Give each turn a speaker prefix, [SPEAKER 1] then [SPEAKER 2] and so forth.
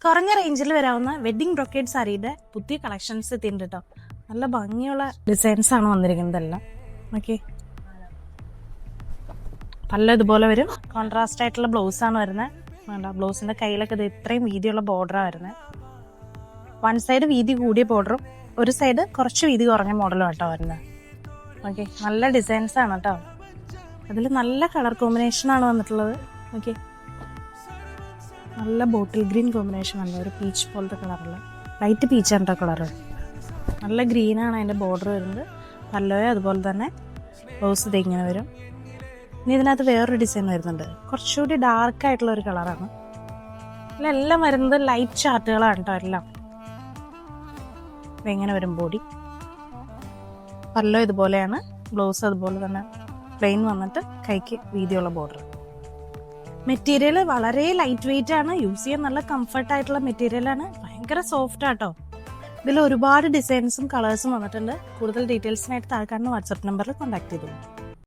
[SPEAKER 1] കുറഞ്ഞ റേഞ്ചിൽ വരാവുന്ന വെഡ്ഡിംഗ് ബ്രൊക്കേഡ് സാരിയുടെ പുതിയ കളക്ഷൻസ് എത്തിയിട്ടുണ്ട് കേട്ടോ. നല്ല ഭംഗിയുള്ള ഡിസൈൻസ് ആണ് വന്നിരിക്കുന്നതെല്ലാം. ഓക്കെ, പല്ല ഇതുപോലെ വരും. കോൺട്രാസ്റ്റ് ആയിട്ടുള്ള ബ്ലൗസ് ആണ് വരുന്നത്. വേണ്ട, ബ്ലൗസിന്റെ കയ്യിലൊക്കെ ഇത് ഇത്രയും വീതിയുള്ള ബോർഡറാണ് വരുന്നത്. വൺ സൈഡ് വീതി കൂടിയ ബോർഡറും ഒരു സൈഡ് കുറച്ച് വീതി കുറഞ്ഞ മോഡലും കേട്ടോ വരുന്നത്. ഓക്കെ, നല്ല ഡിസൈൻസ് ആണ് കേട്ടോ. അതിൽ നല്ല കളർ കോമ്പിനേഷൻ ആണ് വന്നിട്ടുള്ളത്. ഓക്കെ, നല്ല ബോട്ടിൽ ഗ്രീൻ കോമ്പിനേഷൻ ആണ്. ഒരു പീച്ച് പോലത്തെ കളറിൽ ലൈറ്റ് പീച്ചാണ് കേട്ടോ കളറ്. നല്ല ഗ്രീനാണ് അതിൻ്റെ ബോർഡർ വരുന്നത്. പല്ലോയോ അതുപോലെ തന്നെ ബ്ലൗസ് ഇത് ഇങ്ങനെ വരും. ഇനി ഇതിനകത്ത് വേറൊരു ഡിസൈൻ വരുന്നുണ്ട്, കുറച്ചുകൂടി ഡാർക്ക് ആയിട്ടുള്ള ഒരു കളറാണ്. ഇതിലെല്ലാം വരുന്നത് ലൈറ്റ് ചാർട്ടുകളാണ് കേട്ടോ എല്ലാം. ഇങ്ങനെ വരും ബോഡി. പല്ലോ ഇതുപോലെയാണ്, ബ്ലൗസ് അതുപോലെ തന്നെ പ്ലെയിൻ വന്നിട്ട് കൈക്ക് വീതിയുള്ള ബോർഡർ. മെറ്റീരിയൽ വളരെ ലൈറ്റ് വെയിറ്റ് ആണ്, യൂസ് ചെയ്യാൻ നല്ല കംഫർട്ട് ആയിട്ടുള്ള മെറ്റീരിയലാണ്. ഭയങ്കര സോഫ്റ്റ് ആട്ടോ. ഇതിൽ ഒരുപാട് ഡിസൈൻസും കളേഴ്സും വന്നിട്ടുണ്ട്. കൂടുതൽ ഡീറ്റെയിൽസിനായിട്ട് താഴെ കാണുന്ന വാട്സാപ്പ് നമ്പറിൽ കോൺടാക്ട് ചെയ്തു.